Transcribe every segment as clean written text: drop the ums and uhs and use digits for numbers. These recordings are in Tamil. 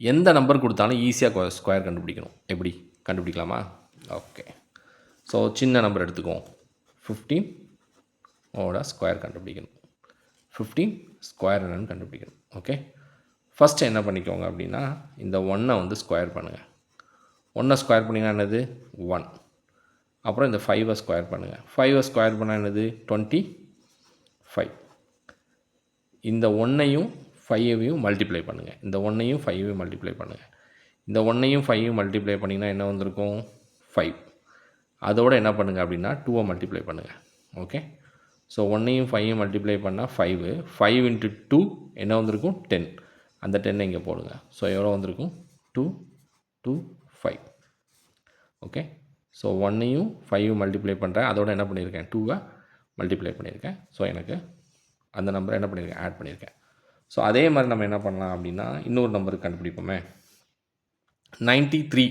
எந்த நம்பர் கொடுத்தாலும் ஈஸியாக ஸ்கொயர் கண்டுபிடிக்கணும். எப்படி கண்டுபிடிக்கலாமா? ஓகே. ஸோ சின்ன நம்பர் எடுத்துக்குவோம். 15 ஓட ஸ்கொயர் கண்டுபிடிக்கணும். 15 ஸ்கொயர் என்னன்னு கண்டுபிடிக்கணும். ஓகே. ஃபஸ்ட்டு என்ன பண்ணிக்கோங்க அப்படின்னா, இந்த 1 வந்து ஸ்கொயர் பண்ணுங்கள். 1 ஸ்கொயர் பண்ணிங்கன்னா என்னது 1. அப்புறம் இந்த 5 ஸ்கொயர் பண்ணுங்கள். 5 ஸ்கொயர் பண்ணால் என்னது 25. இந்த 1ஐயும் 5ஐயும் மல்டிப்ளை பண்ணுங்கள். இந்த 1ஐயும் 5ஐயும் மல்டிப்ளை பண்ணுங்கள். இந்த 1ஐயும் 5ஐயும் மல்டிப்ளை பண்ணிங்கன்னா என்ன வந்திருக்கும் 5. அதோடு என்ன பண்ணுங்கள் அப்படின்னா 2ஐ மல்டிப்ளை பண்ணுங்கள். ஓகே. ஸோ 1ஐயும் 5ஐயும் மல்டிப்ளை பண்ணால் 5. 5 × 2 என்ன வந்திருக்கும் 10. அந்த 10 இங்கே போடுங்க. ஸோ எவ்வளோ வந்திருக்கும் 2, 2, 5. ஓகே. ஸோ 1ஐயும் 5ஐயும் மல்டிப்ளை பண்ணுறேன். அதோடு என்ன பண்ணியிருக்கேன் 2ஐ மல்டிப்ளை பண்ணியிருக்கேன். ஸோ எனக்கு அந்த நம்பரை என்ன பண்ணியிருக்கேன் ஆட் பண்ணியிருக்கேன். ஸோ அதே மாதிரி நம்ம என்ன பண்ணலாம் அப்படின்னா இன்னொரு நம்பருக்கு கண்டுபிடிப்போமே. 93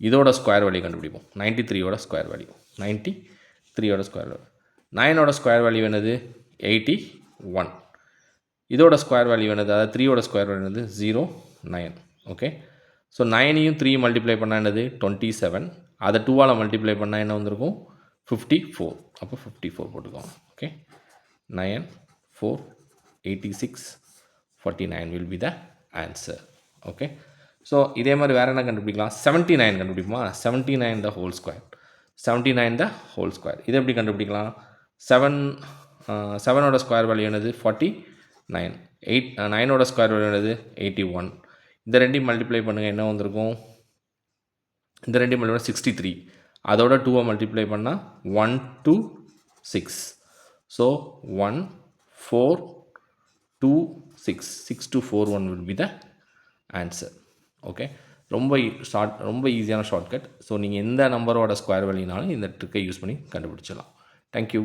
இதோட ஸ்கொயர் வேல்யூ கண்டுபிடிப்போம். 93யோட ஸ்கொயர் வேல்யூ 93யோட ஸ்கொயர் வேல்யூ 9ஓட ஸ்கொயர் வேல்யூ என்னது 81. இதோட ஸ்கொயர் வேல்யூ என்னது, அதாவது 3யோட ஸ்கொயர் வேல்யூ என்னது 0, 9. ஓகே. ஸோ 9ஐயும் 3 மல்டிப்ளை பண்ணால் என்னது 27. அதை 2ஆல் மல்டிப்ளை பண்ணால் என்ன வந்திருக்கும் 54. அப்போ 54 போட்டுக்கோங்க. Okay. 9, 4, 86, 49 will be the answer. Okay. So இதே மாதிரி வேறு என்ன கண்டுபிடிக்கலாம் 79 கண்டுபிடிப்போமா. 79 the whole square. 79 the whole square. இதை எப்படி கண்டுபிடிக்கலாம் 7ஓட ஸ்கொயர் வேல்யூ என்னது 49. 9ஓட ஸ்கொயர் வேல்யூ என்னது 81. இந்த ரெண்டையும் மல்டிப்ளை பண்ணுங்கள் என்ன வந்திருக்கும் இந்த ரெண்டையும் மல்டிப்ளை 63. அதோட 2ஐ மல்டிப்ளை பண்ணால் 1, 2, 6. So 1, 4, 2, 6. 6 to 4, 1 will be the answer. Okay. ரொம்ப ஈஸியான ஷார்ட்கட். ஸோ நீங்கள் எந்த நம்பரோட ஸ்கொயர் வேல்யூனாலும் இந்த ட்ரிக்கை யூஸ் பண்ணி கண்டுபிடிச்சிடலாம். தேங்க்யூ.